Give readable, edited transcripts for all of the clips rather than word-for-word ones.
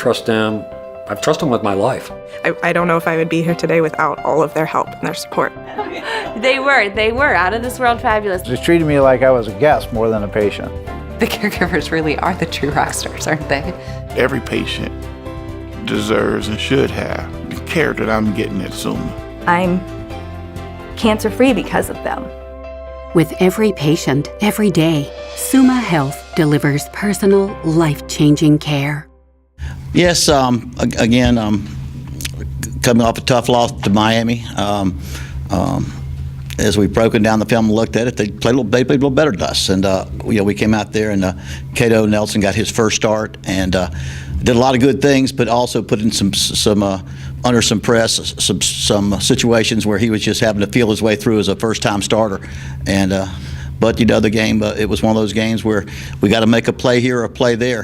trust them. I've trusted them with my life. I don't know if I would be here today without all of their help and their support. They were out of this world fabulous. They treated me like I was a guest more than a patient. The caregivers really are the true rock stars, aren't they? Every patient deserves and should have the care that I'm getting at Summa. I'm cancer-free because of them. With every patient, every day, Summa Health delivers personal, life-changing care. Yes, again, coming off a tough loss to Miami. As we've broken down the film and looked at it, they played a little better than us. And we came out there, and Cato Nelson got his first start and did a lot of good things, but also put in some under some press, some situations where he was just having to feel his way through as a first-time starter. And but the game, it was one of those games where we got to make a play here or a play there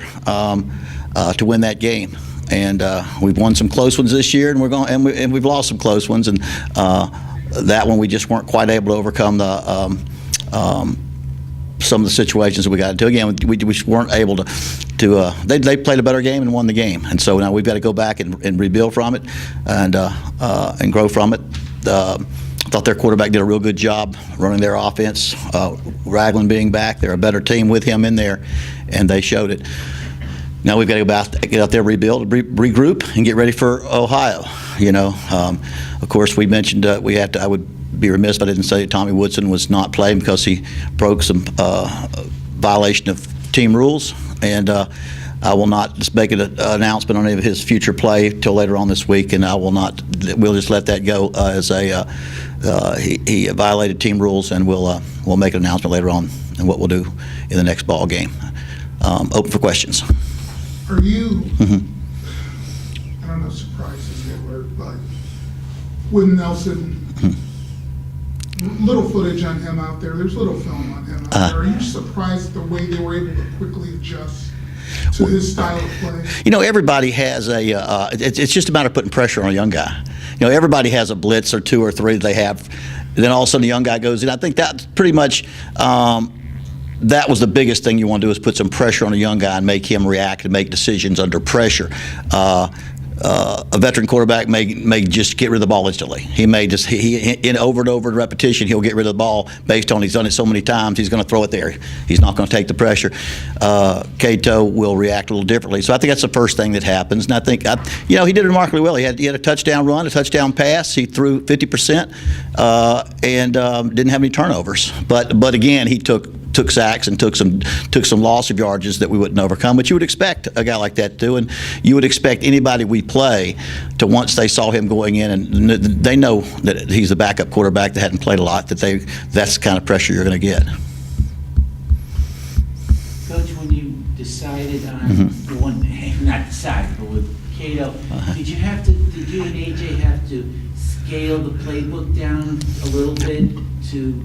to win that game. And we've won some close ones this year, and we've lost some close ones. And that one we just weren't quite able to overcome some of the situations that we got into. Again, we weren't able to. They played a better game and won the game, and so now we've got to go back and rebuild from it and grow from it. I thought their quarterback did a real good job running their offense. Ragland being back, they're a better team with him in there, and they showed it. Now we've got to get out there, rebuild, regroup, and get ready for Ohio. Of course, we mentioned I would be remiss if I didn't say that Tommy Woodson was not playing because he broke some violation of team rules, and I will not just make an announcement on any of his future play till later on this week, and I will not. We'll just let that go as he violated team rules, and we'll make an announcement later on and what we'll do in the next ball game. Open for questions. Are you, I don't know, surprised is the word, but with Nelson, little footage on him out there, there's little film on him out there. Are you surprised the way they were able to quickly adjust to his style of play? Everybody has it's just a matter of putting pressure on a young guy. Everybody has a blitz or two or three that they have. And then all of a sudden the young guy goes in. I think that's pretty much that was the biggest thing you want to do, is put some pressure on a young guy and make him react and make decisions under pressure. A veteran quarterback may just get rid of the ball instantly. He may just in over and over repetition, he'll get rid of the ball based on he's done it so many times. He's going to throw it there. He's not going to take the pressure. Cato will react a little differently. So I think that's the first thing that happens. And I think he did it remarkably well. He had a touchdown run, a touchdown pass. He threw 50% and didn't have any turnovers. But again, he took sacks and took some loss of yardages that we wouldn't overcome, but you would expect a guy like that to do, and you would expect anybody we play to, once they saw him going in and they know that he's the backup quarterback that hadn't played a lot, that's the kind of pressure you're going to get. Coach, when you decided on the one, not decided, but with Cato, did you and AJ have to scale the playbook down a little bit to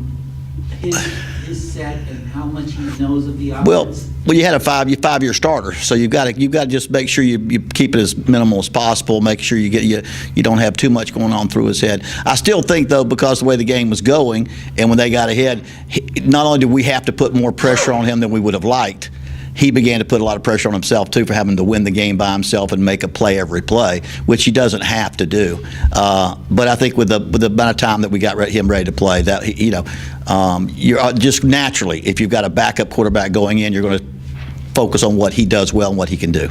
his set and how much he knows of the offense? Well, you had a five-year starter, so you've got to just make sure you keep it as minimal as possible. Make sure you don't have too much going on through his head. I still think, though, because the way the game was going and when they got ahead, not only did we have to put more pressure on him than we would have liked, he began to put a lot of pressure on himself too, for having to win the game by himself and make a play every play, which he doesn't have to do. But I think with the amount of time that we got him ready to play, that you're just naturally, if you've got a backup quarterback going in, you're going to focus on what he does well and what he can do.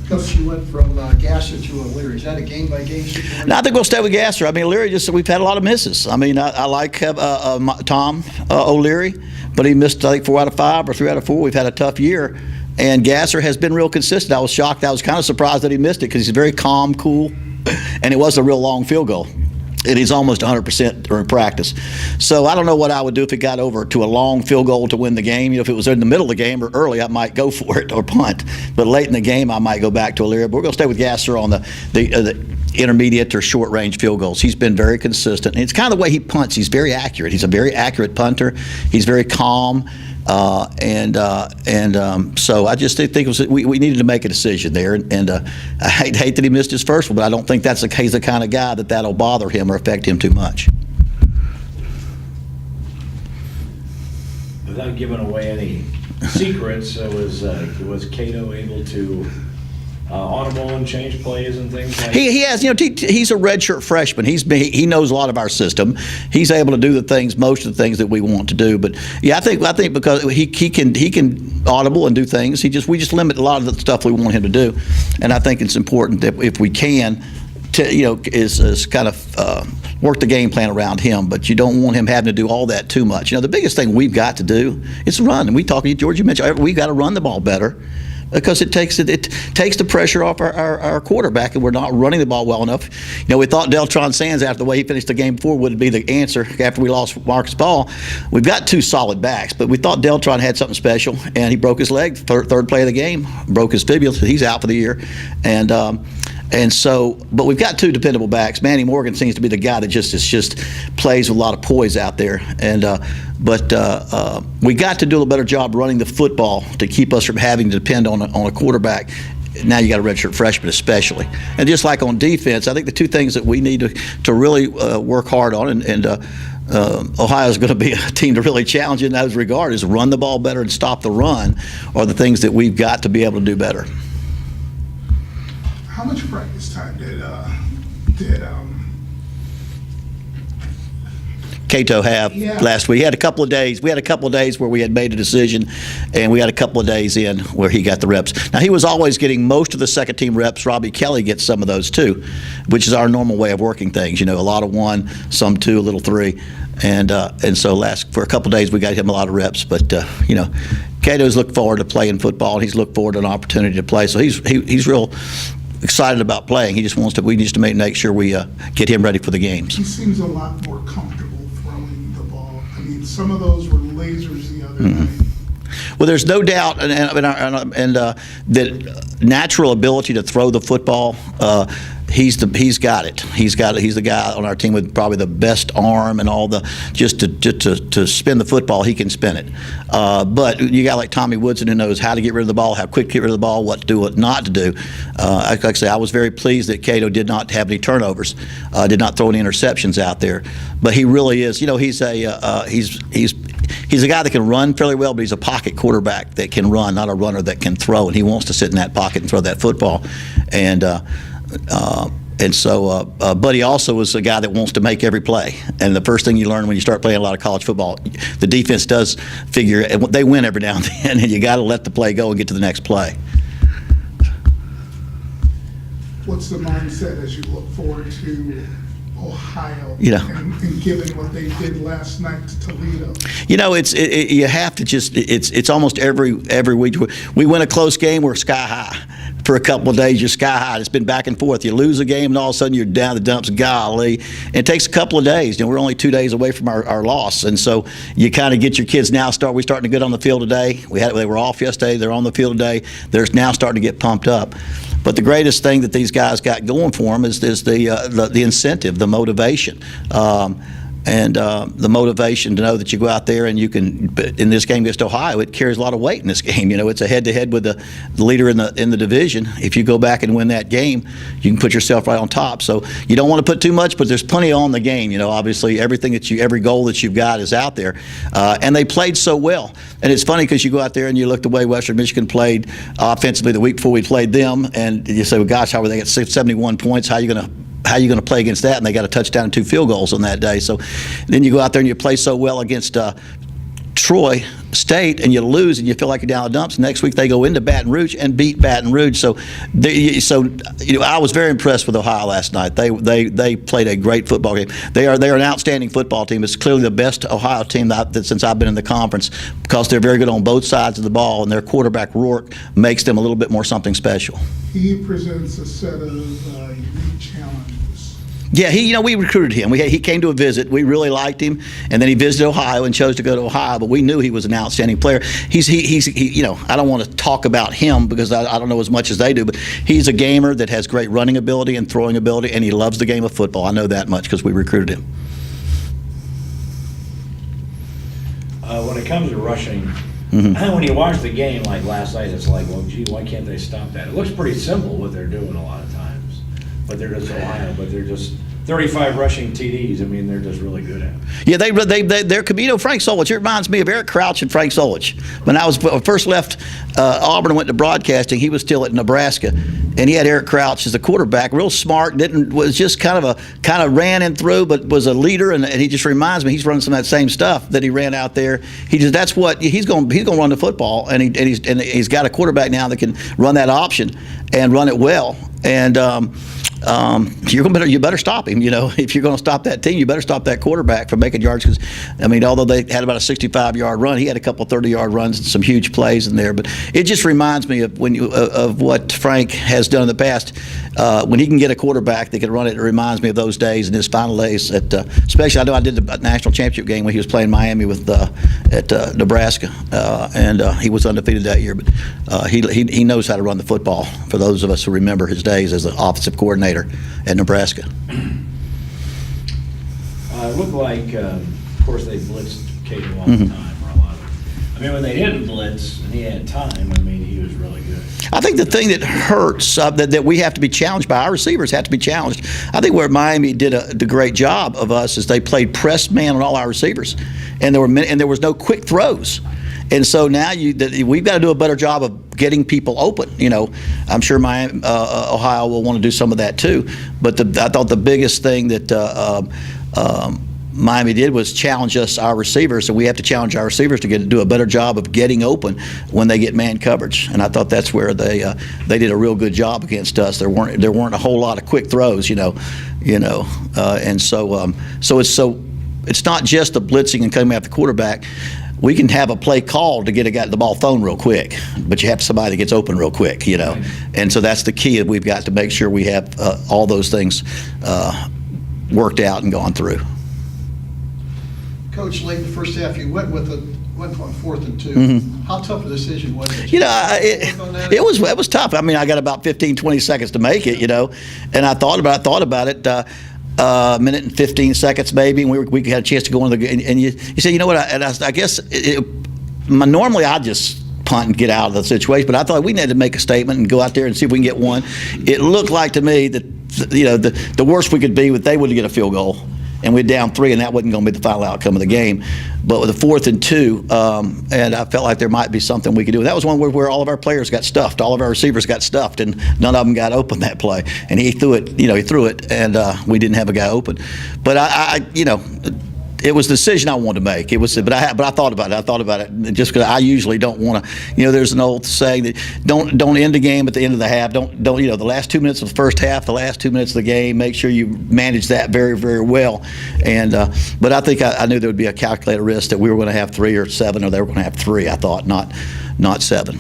Coach, you went from Gasser to O'Leary. Is that a game-by-game situation? No, I think we'll stay with Gasser. I mean, O'Leary, we've had a lot of misses. I mean, I like Tom O'Leary, but he missed, I think, 4 out of 5 or 3 out of 4. We've had a tough year. And Gasser has been real consistent. I was shocked. I was kind of surprised that he missed it because he's very calm, cool, and it was a real long field goal. And he's almost 100% during practice. So I don't know what I would do if it got over to a long field goal to win the game. If it was in the middle of the game or early, I might go for it or punt. But late in the game, I might go back to O'Leary. But we're going to stay with Gasser on the intermediate or short-range field goals. He's been very consistent. And it's kind of the way he punts. He's very accurate. He's a very accurate punter. He's very calm. So I just think we needed to make a decision there, and I hate that he missed his first one, but I don't think that's he's the kind of guy that'll bother him or affect him too much. Without giving away any secrets. Was Cato able to audible and change plays and things like that? He has, he's a redshirt freshman. He knows a lot of our system. He's able to do most of the things that we want to do. But yeah, I think because he can audible and do things. We just limit a lot of the stuff we want him to do. And I think it's important that if we can, is kind of work the game plan around him, but you don't want him having to do all that too much. The biggest thing we've got to do is run. And we talked to you, George, you mentioned we've got to run the ball better, because it takes the pressure off our quarterback, and we're not running the ball well enough. We thought Deltron Sands, after the way he finished the game before, would be the answer after we lost Marcus Ball. We've got two solid backs, but we thought Deltron had something special, and he broke his leg, third play of the game, broke his fibula, so he's out for the year. But we've got two dependable backs. Manny Morgan seems to be the guy that just plays with a lot of poise out there. But we got to do a better job running the football to keep us from having to depend on a quarterback. Now you got a redshirt freshman especially. And just like on defense, I think the two things that we need to really work hard on, and Ohio's going to be a team to really challenge in those regards, is run the ball better and stop the run, are the things that we've got to be able to do better. How much practice time did Cato have last week? He had a couple of days. We had a couple of days where we had made a decision, and we had a couple of days in where he got the reps. Now, he was always getting most of the second team reps. Robbie Kelly gets some of those too, which is our normal way of working things. A lot of one, some two, a little three. And so for a couple of days we got him a lot of reps. But Cato's looked forward to playing football, and he's looked forward to an opportunity to play. So he's real excited about playing. He just wants to. We need to make sure we get him ready for the games. He seems a lot more comfortable throwing the ball. I mean, some of those were lasers the other night. Well, there's no doubt, that natural ability to throw the football. He's got it. He's the guy on our team with probably the best arm and all the just to spin the football. He can spin it. But you got like Tommy Woodson, who knows how to get rid of the ball, how quick to get rid of the ball, what to do, what not to do. Like I say, I was very pleased that Cato did not have any turnovers, did not throw any interceptions out there. But he really is. He's a guy that can run fairly well, but he's a pocket quarterback that can run, not a runner that can throw. And he wants to sit in that pocket and throw that football. But he also is a guy that wants to make every play. And the first thing you learn when you start playing a lot of college football, the defense does figure, and they win every now and then, and you got to let the play go and get to the next play. What's the mindset as you look forward to Ohio and given what they did last night to Toledo? You have to it's almost every week. We win a close game, we're sky high. For a couple of days, you're sky high. It's been back and forth. You lose a game, and all of a sudden you're down the dumps. Golly. And it takes a couple of days. We're only 2 days away from our loss. And so you kind of get your kids now we're starting to get on the field today. They were off yesterday. They're on the field today. They're now starting to get pumped up. But the greatest thing that these guys got going for them is the incentive, the motivation. The motivation to know that you go out there and you can, in this game against Ohio, it carries a lot of weight in this game. It's a head-to-head with the leader in the division. If you go back and win that game, you can put yourself right on top. So you don't want to put too much, but there's plenty on the game. Obviously every goal that you've got is out there. And they played so well. And it's funny because you go out there and you look the way Western Michigan played offensively the week before we played them, and you say, well, gosh, how were they at 71 points? How are you going to play against that? And they got a touchdown and 2 field goals on that day. So then you go out there and you play so well against Troy State, and you lose, and you feel like you're down the dumps. Next week they go into Baton Rouge and beat Baton Rouge. So I was very impressed with Ohio last night. They played a great football game. They're an outstanding football team. It's clearly the best Ohio team that since I've been in the conference, because they're very good on both sides of the ball, and their quarterback Rourke makes them a little bit more something special. He presents a set of unique challenges. Yeah, we recruited him. He came to a visit. We really liked him, and then he visited Ohio and chose to go to Ohio. But we knew he was an outstanding player. He's I don't want to talk about him because I don't know as much as they do. But he's a gamer that has great running ability and throwing ability, and he loves the game of football. I know that much because we recruited him. When it comes to rushing, when you watch the game like last night, it's like, well, gee, why can't they stop that? It looks pretty simple what they're doing a lot of times. But they're just Ohio. But they're 35 rushing TDs. I mean, they're just really good at it. Yeah, they're Frank Solich. It reminds me of Eric Crouch and Frank Solich. When I first left Auburn and went to broadcasting, he was still at Nebraska, and he had Eric Crouch as the quarterback, real smart, was just kind of ran in through, but was a leader, and he just reminds me he's running some of that same stuff that he ran out there. That's what he's going to run the football, and he's got a quarterback now that can run that option and run it well. And you better stop him. If you're going to stop that team, you better stop that quarterback from making yards. Because although they had about a 65-yard run, he had a couple 30-yard runs and some huge plays in there. But it just reminds me of of what Frank has done in the past. When he can get a quarterback that can run it, it reminds me of those days and his final days at. Especially, I know I did the national championship game when he was playing Miami at Nebraska, and he was undefeated that year. But he knows how to run the football. For those of us who remember his days as an offensive coordinator at Nebraska. It looked like, of course, they blitzed Cato all the time, or a lot of it. When they didn't blitz and he had time, he was really good. I think the thing that hurts, that we have to be challenged by, our receivers have to be challenged. I think where Miami did the great job of us is they played press man on all our receivers, and there was no quick throws. And so now we've got to do a better job of getting people open. I'm sure Ohio will want to do some of that too. But I thought the biggest thing that Miami did was challenge our receivers, and we have to challenge our receivers to do a better job of getting open when they get man coverage. And I thought that's where they did a real good job against us. There weren't a whole lot of quick throws, and so it's not just the blitzing and coming after the quarterback. We can have a play called to get the ball thrown real quick, but you have somebody that gets open real quick, And so that's the key. We've got to make sure we have all those things worked out and gone through. Coach, late in the first half, you went on 4th and 2. Mm-hmm. How tough a decision was it? It was tough. I got about 15, 20 seconds to make it, and I thought about it. A minute and 15 seconds maybe, and we had a chance to go into the game. And you said, you know what? I guess normally I'd just punt and get out of the situation, but I thought we needed to make a statement and go out there and see if we can get one. It looked like to me that the worst we could be with they would get a field goal, and we're down 3, and that wasn't going to be the final outcome of the game. But with the 4th and 2, and I felt like there might be something we could do. That was one where all of our players got stuffed, all of our receivers got stuffed, and none of them got open that play. And he threw it, and we didn't have a guy open. But it was the decision I wanted to make. But I thought about it. Just because I usually don't want to. There's an old saying that don't end the game at the end of the half. Don't the last 2 minutes of the first half, the last 2 minutes of the game. Make sure you manage that very, very well. And but I think I knew there would be a calculated risk that we were going to have 3 or 7, or they were going to have 3. I thought not 7.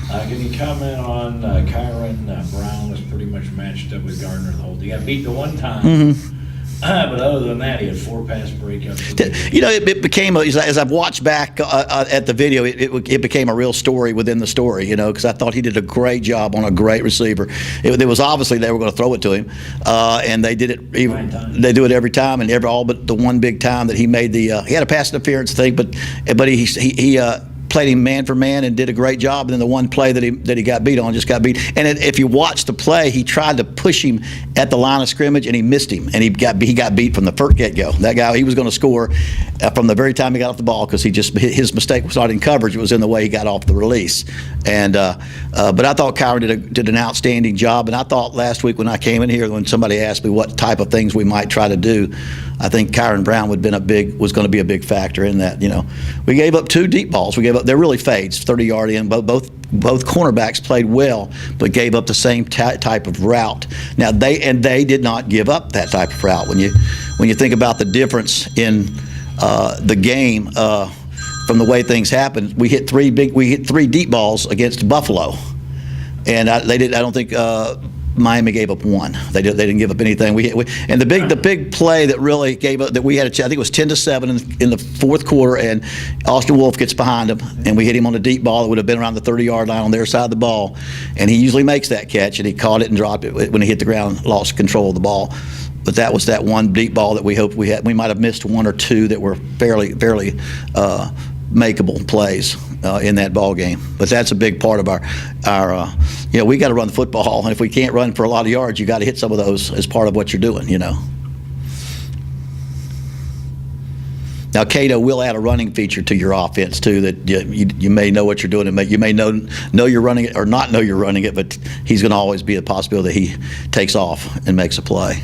Can you comment on Kyron Brown was pretty much matched up with Gardner the whole day. He got beat the one time. Mm-hmm. But other than that, he had 4 pass breakups. It became, as I've watched back at the video, it became a real story within the story, because I thought he did a great job on a great receiver. It was obviously they were going to throw it to him, and they did it. They do it every time, and all but the one big time that he made he had a pass interference thing, but he played him man for man and did a great job. And then the one play that he got beat on just got beat. And if you watch the play, he tried to push him at the line of scrimmage and he missed him. And he got beat from the first get-go. That guy, he was going to score from the very time he got off the ball because his mistake was not in coverage. It was in the way he got off the release. And but I thought Kyron did an outstanding job. And I thought last week when I came in here, when somebody asked me what type of things we might try to do, I think Kyron Brown was going to be a big factor in that. We gave up 2 deep balls. They're really fades, 30-yard in. Both cornerbacks played well, but gave up the same type of route. Now they did not give up that type of route. When you think about the difference in the game from the way things happened, we hit 3 deep balls against Buffalo, and I don't think Miami gave up 1. They didn't give up anything. And the big play that really gave up, that we had I think it was 10-7 in the 4th quarter, and Austin Wolf gets behind him, and we hit him on a deep ball that would have been around the 30-yard line on their side of the ball, and he usually makes that catch, and he caught it and dropped it when he hit the ground, lost control of the ball. But that was that one deep ball that we hoped we had. We might have missed 1 or 2 that were fairly makeable plays. in that ball game. But that's a big part of our we got to run the football, and if we can't run for a lot of yards, you got to hit some of those as part of what you're doing. Now, Cato will add a running feature to your offense too. That you may know what you're doing, and you may know you're running it or not know you're running it, but he's going to always be a possibility that he takes off and makes a play.